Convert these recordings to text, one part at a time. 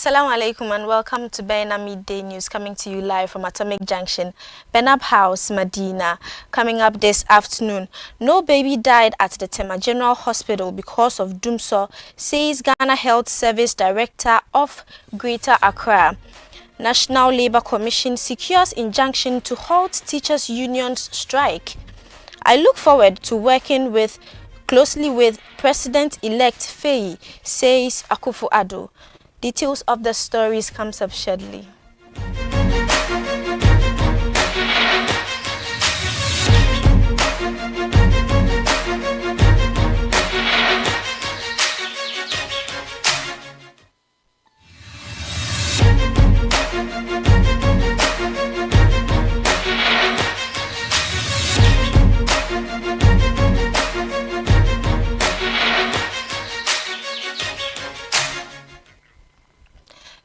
Assalamu alaikum and welcome to Baina Midday News, coming to you live from Atomic Junction, Benab House, Medina. Coming up this afternoon, no baby died at the Tema General Hospital because of Dumso, says Ghana Health Service Director of Greater Accra. National Labour Commission secures injunction to halt teachers' unions strike. I look forward to working closely with President-elect Faye, says Akufo-Addo. Details of the stories comes up shortly.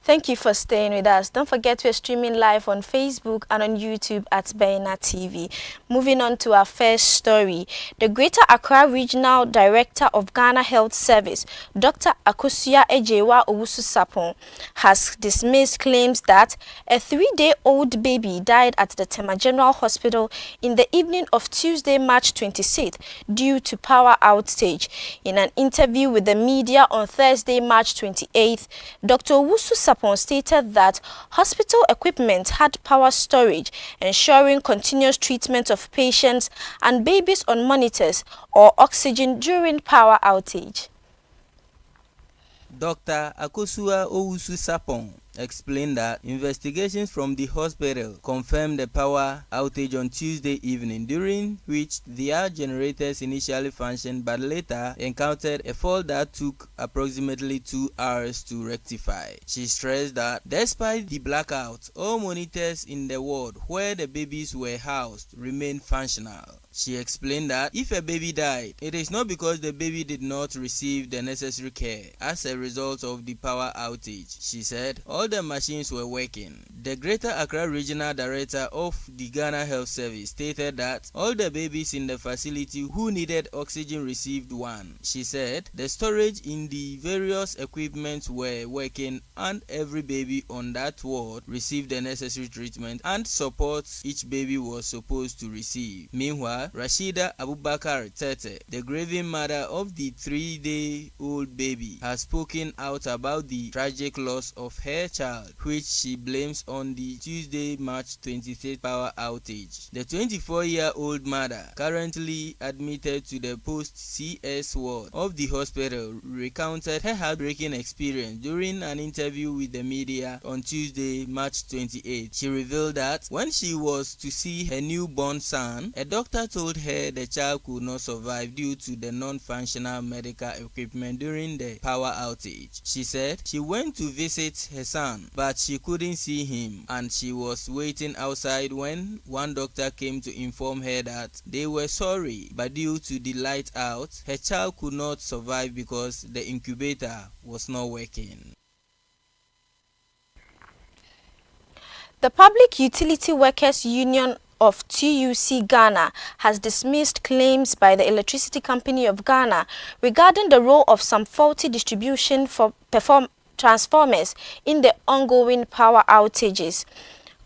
Thank you for staying with us. Don't forget we're streaming live on Facebook and on YouTube at Baina TV. Moving on to our first story. The Greater Accra Regional Director of Ghana Health Service, Dr. Akosua Ejewa Owusu Sapon, has dismissed claims that a 3-day-old baby died at the Tema General Hospital in the evening of Tuesday, March 26th due to power outage. In an interview with the media on Thursday, March 28th, Dr. Owusu Sapon stated that hospital equipment had power storage, ensuring continuous treatment of patients and babies on monitors or oxygen during power outage. Dr. Akosua Owusu Sapon explained that investigations from the hospital confirmed the power outage on Tuesday evening, during which their generators initially functioned but later encountered a fault that took approximately 2 hours to rectify. She stressed that despite the blackout, all monitors in the ward where the babies were housed remained functional. She explained that if a baby died, it is not because the baby did not receive the necessary care as a result of the power outage. She said all the machines were working. The Greater Accra Regional Director of the Ghana Health Service stated that all the babies in the facility who needed oxygen received one. She said the storage in the various equipment were working and every baby on that ward received the necessary treatment and support each baby was supposed to receive. Meanwhile, Rashida Abubakar Tete, the grieving mother of the 3-day-old baby, has spoken out about the tragic loss of her child, which she blames on the Tuesday, March 23rd power outage. The 24-year-old mother, currently admitted to the post-CS ward of the hospital, recounted her heartbreaking experience during an interview with the media on Tuesday, March 28th. She revealed that when she was to see her newborn son, a doctor told her the child could not survive due to the non-functional medical equipment during the power outage. She said she went to visit her son, but she couldn't see him, and she was waiting outside when one doctor came to inform her that they were sorry, but due to the light out, her child could not survive because the incubator was not working. The Public Utility Workers Union of TUC Ghana has dismissed claims by the Electricity Company of Ghana regarding the role of some faulty distribution for transformers in the ongoing power outages.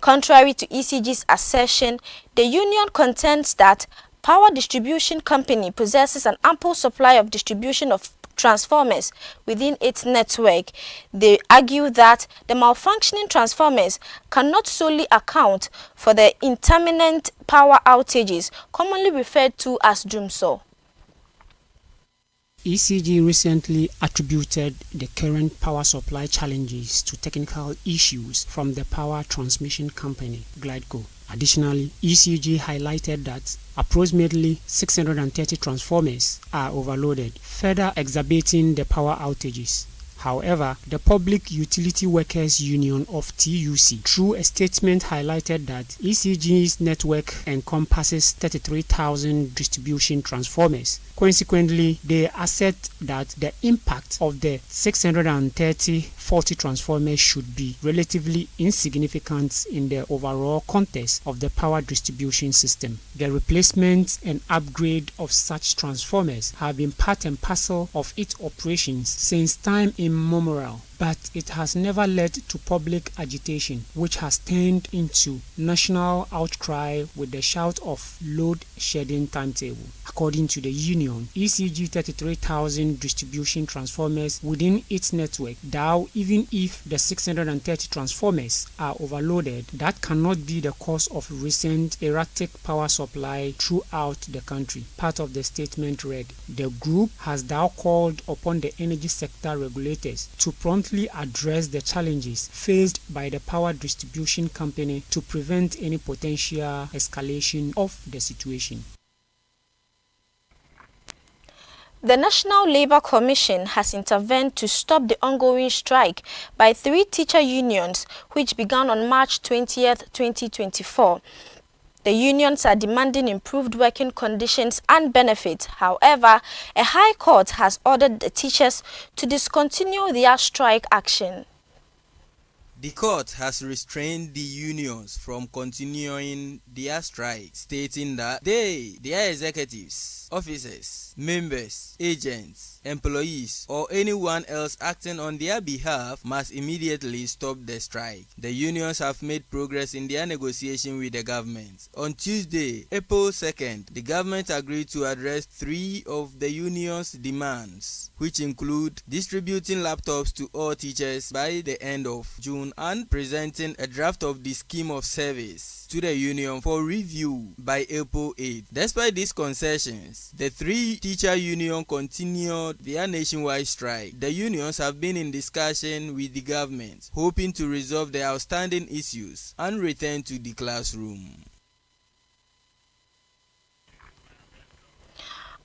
Contrary to ECG's assertion, the union contends that Power Distribution Company possesses an ample supply of distribution of transformers within its network. They argue that the malfunctioning transformers cannot solely account for the intermittent power outages, commonly referred to as Dumso. ECG recently attributed the current power supply challenges to technical issues from the power transmission company, Glideco. Additionally, ECG highlighted that approximately 630 transformers are overloaded, further exacerbating the power outages. However, the Public Utility Workers Union of TUC, through a statement, highlighted that ECG's network encompasses 33,000 distribution transformers. Consequently, they assert that the impact of the 630 faulty transformers should be relatively insignificant in the overall context of the power distribution system. The replacement and upgrade of such transformers have been part and parcel of its operations since time immemorial. but it has never led to public agitation, which has turned into national outcry with the shout of load shedding timetable. According to the union, ECG 33,000 distribution transformers within its network, though even if the 630 transformers are overloaded, that cannot be the cause of recent erratic power supply throughout the country. Part of the statement read, the group has thou called upon the energy sector regulators to promptly address the challenges faced by the power distribution company to prevent any potential escalation of the situation. The National Labour Commission has intervened to stop the ongoing strike by 3 teacher unions, which began on March 20th, 2024. The unions are demanding improved working conditions and benefits. However, a high court has ordered the teachers to discontinue their strike action. The court has restrained the unions from continuing their strike, stating that their executives, officers, members, agents, employees, or anyone else acting on their behalf must immediately stop the strike. The unions have made progress in their negotiation with the government. On Tuesday, April 2nd, the government agreed to address 3 of the unions' demands, which include distributing laptops to all teachers by the end of June and presenting a draft of the scheme of service to the union for review by April 8. Despite these concessions, the 3 teacher unions continued their nationwide strike. The unions have been in discussion with the government, hoping to resolve the outstanding issues and return to the classroom.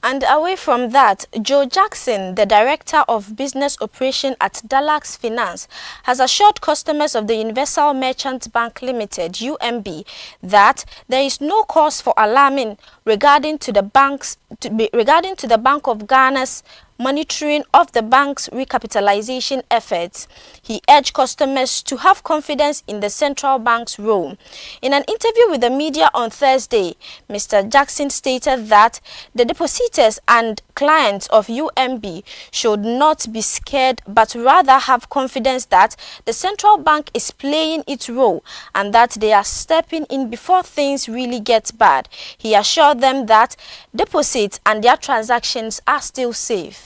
And away from that, Joe Jackson, the Director of Business Operation at Dalax Finance, has assured customers of the Universal Merchant Bank Limited (UMB) that there is no cause for alarming regarding to the Bank of Ghana's monitoring of the bank's recapitalization efforts. He urged customers to have confidence in the central bank's role. In an interview with the media on Thursday, Mr. Jackson stated that the depositors and clients of UMB should not be scared but rather have confidence that the central bank is playing its role and that they are stepping in before things really get bad. He assured them that deposits and their transactions are still safe.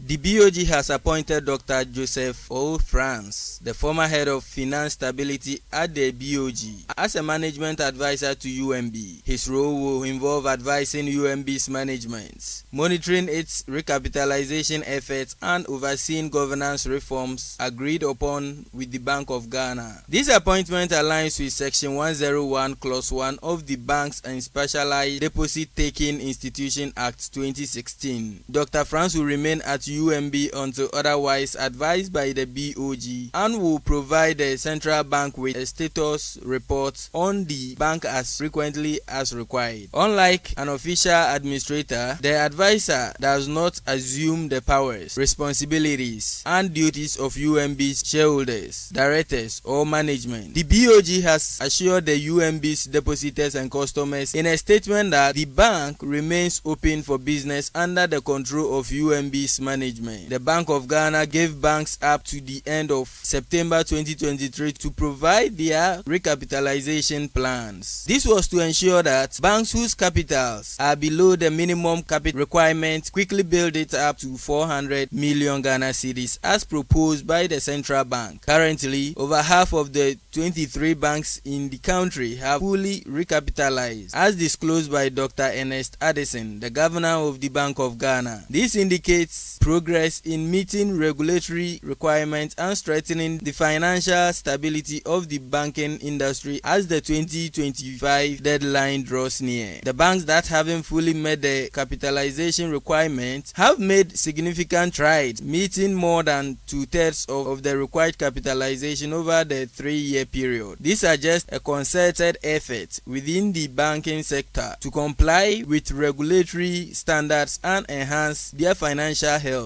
The BOG has appointed Dr. Joseph O. France, the former head of finance stability at the BOG, as a management advisor to UMB. His role will involve advising UMB's management, monitoring its recapitalization efforts, and overseeing governance reforms agreed upon with the Bank of Ghana. This appointment aligns with Section 101, Clause 1 of the Banks and Specialized Deposit-Taking Institution Act 2016. Dr. France will remain at UMB until otherwise advised by the BOG and will provide the central bank with a status report on the bank as frequently as required. Unlike an official administrator, the advisor does not assume the powers, responsibilities, and duties of UMB's shareholders, directors, or management. The BOG has assured the UMB's depositors and customers in a statement that the bank remains open for business under the control of UMB's management. The Bank of Ghana gave banks up to the end of September 2023 to provide their recapitalization plans. This was to ensure that banks whose capitals are below the minimum capital requirement quickly build it up to 400 million Ghana cedis as proposed by the central bank. Currently, over half of the 23 banks in the country have fully recapitalized, as disclosed by Dr. Ernest Addison, the governor of the Bank of Ghana. This indicates progress in meeting regulatory requirements and strengthening the financial stability of the banking industry as the 2025 deadline draws near. The banks that haven't fully met the capitalization requirements have made significant strides, meeting more than 2/3 of the required capitalization over the 3-year period. This suggests a concerted effort within the banking sector to comply with regulatory standards and enhance their financial health.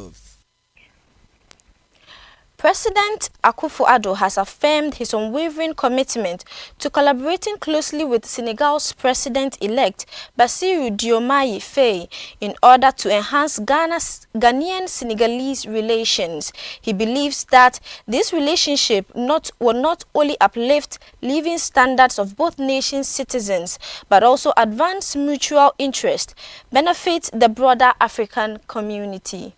President Akufo-Addo has affirmed his unwavering commitment to collaborating closely with Senegal's president-elect Bassirou Diomaye Faye in order to enhance Ghanaian-Senegalese relations. He believes that this relationship will not only uplift living standards of both nations' citizens, but also advance mutual interest, benefit the broader African community.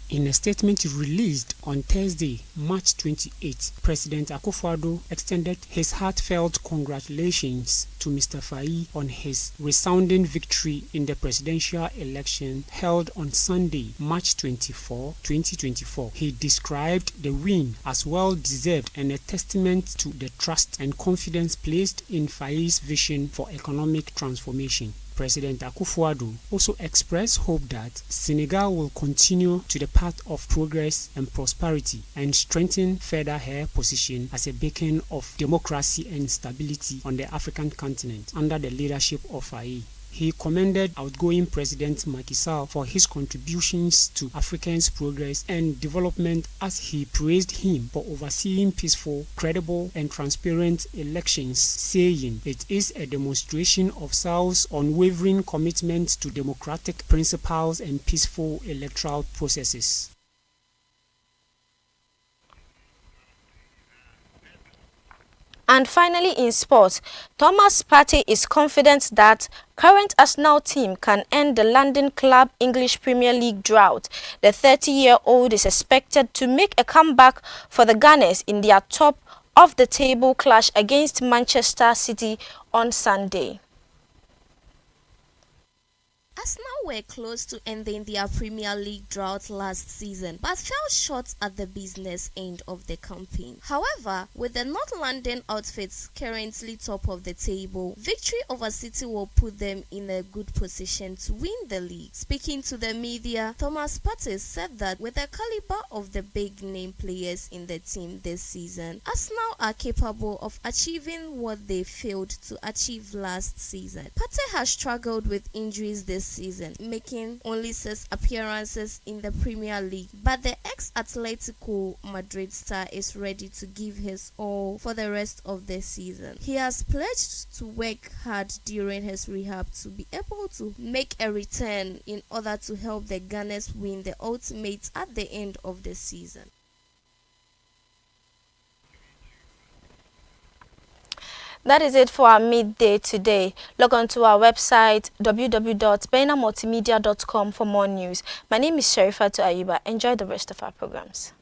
In a statement released on Thursday, March 28, President Akufo-Addo extended his heartfelt congratulations to Mr. Faye on his resounding victory in the presidential election held on Sunday, March 24, 2024. He described the win as well-deserved and a testament to the trust and confidence placed in Faye's vision for economic transformation. President Akufo-Addo also expressed hope that Senegal will continue to the path of progress and prosperity and strengthen further her position as a beacon of democracy and stability on the African continent under the leadership of Faye. He commended outgoing President Macky Sall for his contributions to Africa's progress and development as he praised him for overseeing peaceful, credible, and transparent elections, saying it is a demonstration of Sall's unwavering commitment to democratic principles and peaceful electoral processes. And finally, in sports, Thomas Partey is confident that current Arsenal team can end the London Club English Premier League drought. The 30-year-old is expected to make a comeback for the Gunners in their top-of-the-table clash against Manchester City on Sunday. Arsenal were close to ending their Premier League drought last season, but fell short at the business end of the campaign. However, with the North London outfits currently top of the table, victory over City will put them in a good position to win the league. Speaking to the media, Thomas Partey said that with the caliber of the big-name players in the team this season, Arsenal are capable of achieving what they failed to achieve last season. Partey has struggled with injuries this season, making only 6 appearances in the Premier League, but the ex-Atletico Madrid star is ready to give his all for the rest of the season. He has pledged to work hard during his rehab to be able to make a return in order to help the Gunners win the ultimate at the end of the season. That is it for our midday today. Log on to our website www.bainamultimedia.com for more news. My name is Sherifatu Ayuba. Enjoy the rest of our programs.